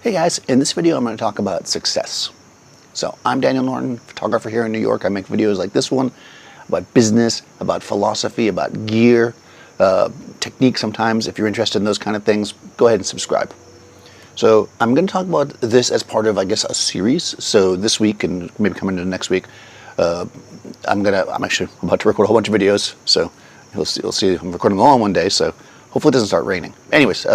Hey guys, in this video I'm going to talk about success. So I'm Daniel Norton, photographer here in New York. I make videos like this one about business, about philosophy, about gear, technique sometimes. If you're interested in those kind of things, go ahead and subscribe. So I'm going to talk about this as part of, I guess, a series. So this week and maybe coming into next week, I'm actually about to record a whole bunch of videos. So you'll see I'm recording them all in one day. So hopefully it doesn't start raining. Anyways,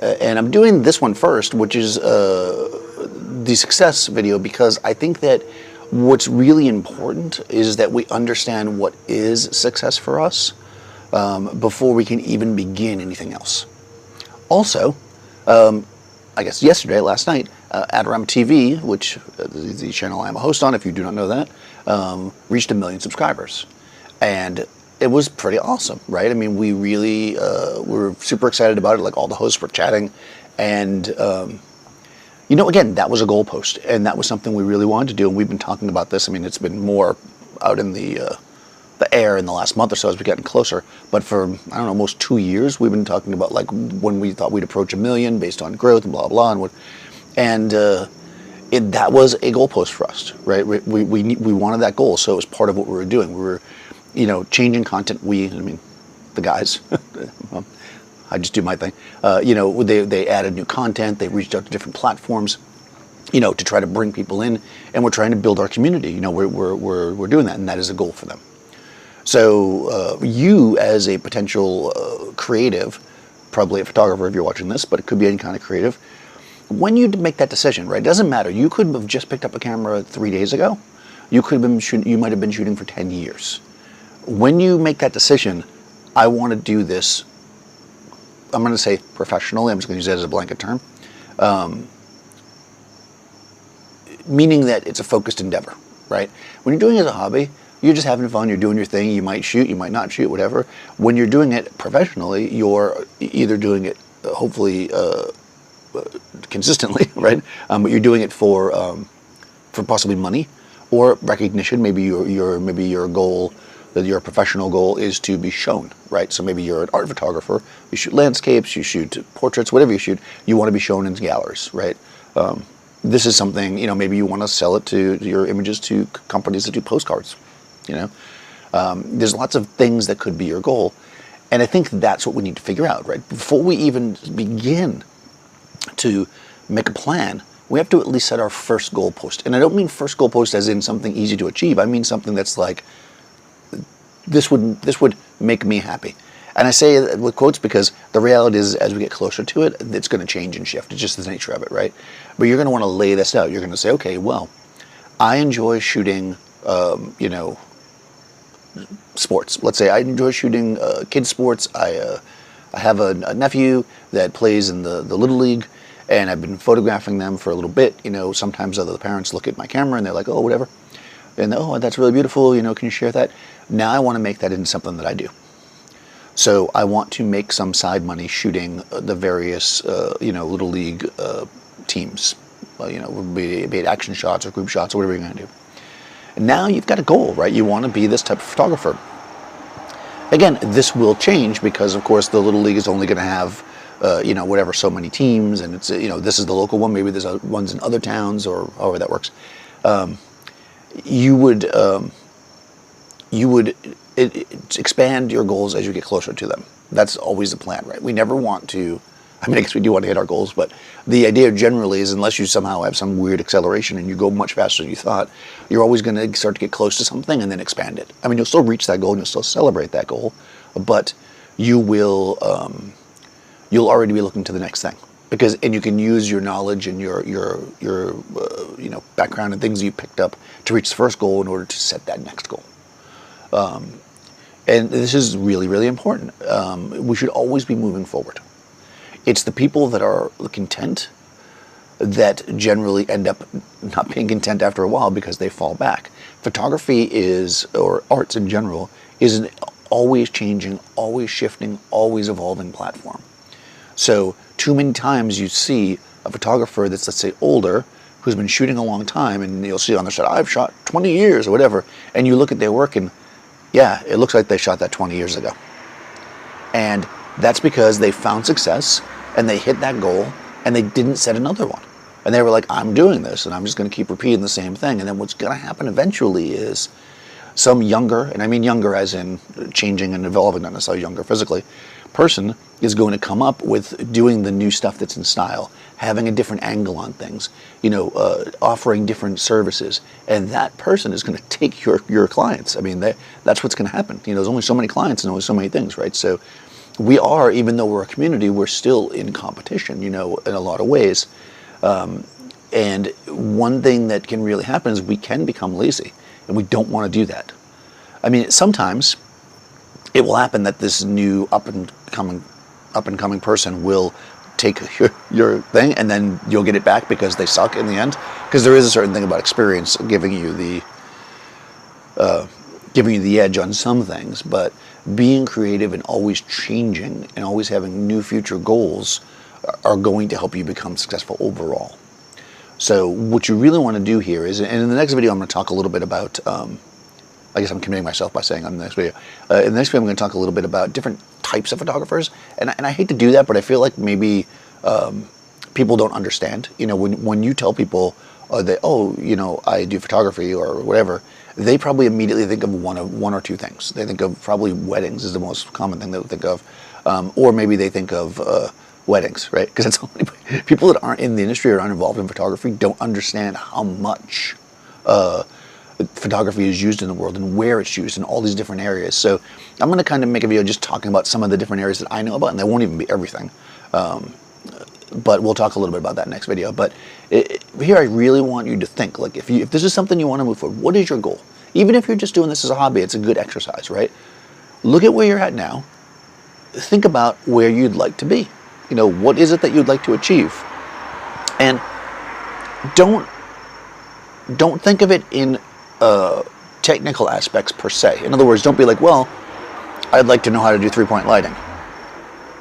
and I'm doing this one first, which is the success video, because I think that what's really important is that we understand what is success for us before we can even begin anything else. Also, I guess last night, AdoramaTV, which is the channel I'm a host on, if you do not know that, reached 1 million subscribers. And it was pretty awesome, right? I mean, we really were super excited about it. Like, all the hosts were chatting, and you know, again, that was a goalpost, and that was something we really wanted to do. And we've been talking about this. I mean, it's been more out in the air in the last month or so as we're getting closer. But for, I don't know, almost 2 years, we've been talking about, like, when we thought we'd approach 1 million based on growth and blah blah, and that was a goalpost for us, right? We wanted that goal, so it was part of what we were doing. We were, you know, changing content. The guys, well, I just do my thing. You know, they added new content. They reached out to different platforms, you know, to try to bring people in, and we're trying to build our community. You know, we're doing that, and that is a goal for them. So you, as a potential creative, probably a photographer if you're watching this, but it could be any kind of creative, when you make that decision, right? It doesn't matter. You could have just picked up a camera 3 days ago. You could have been you might have been shooting for 10 years. When you make that decision, I want to do this, I'm going to say professionally, I'm just going to use that as a blanket term, meaning that it's a focused endeavor, right? When you're doing it as a hobby, you're just having fun, you're doing your thing, you might shoot, you might not shoot, whatever. When you're doing it professionally, you're either doing it, hopefully, consistently, right? But you're doing it for possibly money or recognition. Maybe your goal, that your professional goal is to be shown, right? So maybe you're an art photographer, you shoot landscapes, you shoot portraits, whatever you shoot, you want to be shown in galleries, right? This is something, you know, maybe you want to sell it to your images to companies that do postcards, you know? There's lots of things that could be your goal, and I think that's what we need to figure out, right? Before we even begin to make a plan, we have to at least set our first goalpost. And I don't mean first goalpost as in something easy to achieve. I mean something that's like, this would make me happy. And I say it with quotes because the reality is, as we get closer to it, it's going to change and shift. It's just the nature of it, right? But you're going to want to lay this out. You're going to say, okay, well, I enjoy shooting, you know, sports. Let's say I enjoy shooting kids sports. I have a nephew that plays in the Little League, and I've been photographing them for a little bit. You know, sometimes other parents look at my camera and they're like, oh, whatever. And, oh, that's really beautiful, you know, can you share that? Now I want to make that into something that I do. So I want to make some side money shooting the various, you know, Little League teams. You know, be it action shots or group shots or whatever you're going to do. And now you've got a goal, right? You want to be this type of photographer. Again, this will change because, of course, the Little League is only going to have, you know, whatever, so many teams, and it's, you know, this is the local one. Maybe there's ones in other towns, or however that works. You would expand your goals as you get closer to them. That's always the plan, right? We never want to, I mean, I guess we do want to hit our goals, but the idea generally is, unless you somehow have some weird acceleration and you go much faster than you thought, you're always going to start to get close to something and then expand it. I mean, you'll still reach that goal and you'll still celebrate that goal, but you will, you'll already be looking to the next thing. And you can use your knowledge and your you know, background and things you picked up to reach the first goal in order to set that next goal. And this is really, really important. We should always be moving forward. It's the people that are content that generally end up not being content after a while because they fall back. Photography is, or arts in general, is an always changing, always shifting, always evolving platform. So too many times you see a photographer that's, let's say, older, who's been shooting a long time, and you'll see on their site, I've shot 20 years or whatever, and you look at their work and, yeah, it looks like they shot that 20 years ago. And that's because they found success and they hit that goal and they didn't set another one. And they were like, I'm doing this, and I'm just going to keep repeating the same thing. And then what's going to happen eventually is some younger, and I mean younger as in changing and evolving, not necessarily younger physically, person is going to come up with doing the new stuff that's in style, having a different angle on things, offering different services, and that person is going to take your clients. I mean, that's what's going to happen. There's only so many clients and only so many things, right? So we are, even though we're a community, we're still in competition, in a lot of ways. And one thing that can really happen is we can become lazy, and we don't want to do that. I mean, sometimes it will happen that this new up and coming person will take your thing, and then you'll get it back because they suck in the end. Because there is a certain thing about experience giving you the edge on some things, but being creative and always changing and always having new future goals are going to help you become successful overall. So what you really want to do here is, and in the next video I'm going to talk a little bit about, I guess I'm committing myself by saying on the next video. In the next video I'm going to talk a little bit about different types of photographers, and I hate to do that, but I feel like maybe people don't understand. When you tell people that, I do photography or whatever, they probably immediately think of one or two things. They think of probably weddings is the most common thing they would think of, or maybe they think of weddings, right? Because it's only people that aren't in the industry or aren't involved in photography don't understand how much photography is used in the world and where it's used in all these different areas. So I'm going to kind of make a video just talking about some of the different areas that I know about, and that won't even be everything. But we'll talk a little bit about that next video. But here I really want you to think, like, if this is something you want to move forward, what is your goal? Even if you're just doing this as a hobby, it's a good exercise, right? Look at where you're at now. Think about where you'd like to be. What is it that you'd like to achieve? And don't think of it in technical aspects per se. In other words, don't be like, well, I'd like to know how to do three-point lighting.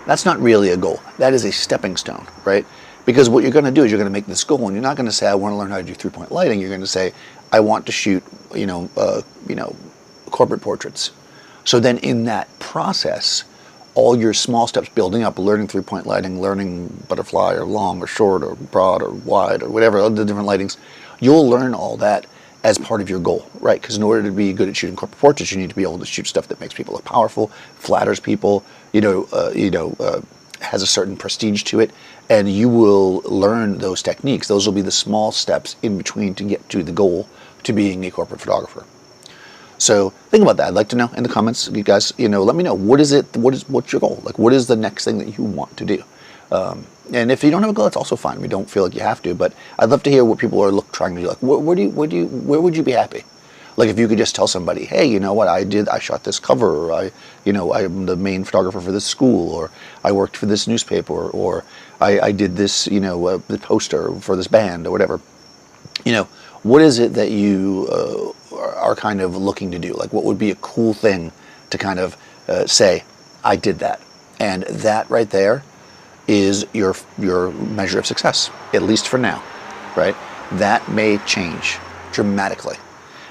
That's not really a goal. That is a stepping stone, right? Because what you're going to do is you're going to make this goal, and you're not going to say, I want to learn how to do three-point lighting. You're going to say, I want to shoot, corporate portraits. So then in that process, all your small steps building up, learning three-point lighting, learning butterfly or long or short or broad or wide or whatever, all the different lightings, you'll learn all that as part of your goal, right? Because in order to be good at shooting corporate portraits, you need to be able to shoot stuff that makes people look powerful, flatters people, has a certain prestige to it, and you will learn those techniques. Those will be the small steps in between to get to the goal to being a corporate photographer. So think about that. I'd like to know in the comments, you guys, let me know, what's your goal? Like, what is the next thing that you want to do? And if you don't have a goal, that's also fine. We don't feel like you have to, but I'd love to hear what people are trying to do. Like, where would you be happy? Like, if you could just tell somebody, hey, you know what, I shot this cover, or I'm the main photographer for this school, or I worked for this newspaper, or I did this, the poster for this band, or whatever. What is it that you are kind of looking to do? Like, what would be a cool thing to kind of say, I did that? And that right there is your measure of success, at least for now, right? That may change dramatically.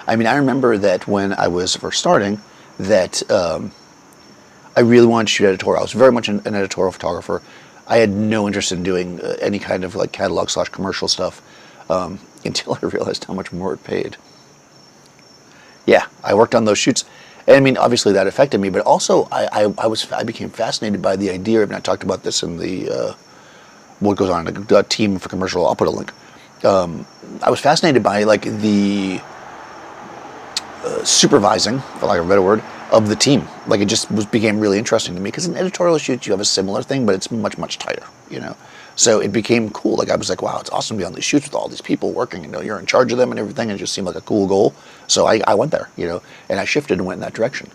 I mean, I remember that when I was first starting, that I really wanted to shoot editorial. I was very much an editorial photographer. I had no interest in doing any kind of like catalog/commercial stuff until I realized how much more it paid. Yeah, I worked on those shoots. And I mean, obviously that affected me, but also I became fascinated by the idea, and I talked about this in the what goes on, the team for commercial. I'll put a link. I was fascinated by like the supervising, for lack of a better word, of the team. Like, it just became really interesting to me, because in editorial shoots you have a similar thing, but it's much tighter, So it became cool. Like, I was like, wow, it's awesome to be on these shoots with all these people working, you're in charge of them and everything, and it just seemed like a cool goal. So I went there, and I shifted and went in that direction.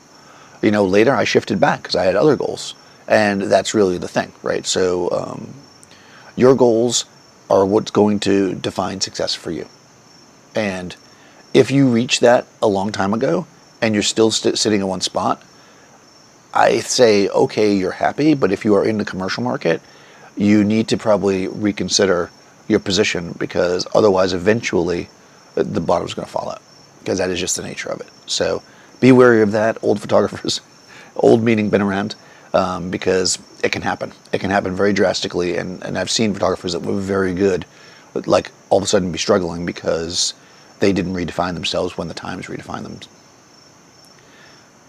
Later I shifted back because I had other goals, and that's really the thing, right? So your goals are what's going to define success for you. And if you reach that a long time ago and you're still sitting in one spot, I say, okay, you're happy, but if you are in the commercial market, you need to probably reconsider your position, because otherwise eventually the bottom's going to fall out, because that is just the nature of it. So be wary of that, old photographers, old meaning been around. because it can happen. It can happen very drastically, and I've seen photographers that were very good, like all of a sudden be struggling because they didn't redefine themselves when the times redefined them.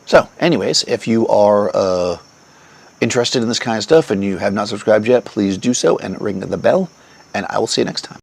So, anyways, if you are interested in this kind of stuff and you have not subscribed yet, please do so and ring the bell, and I will see you next time.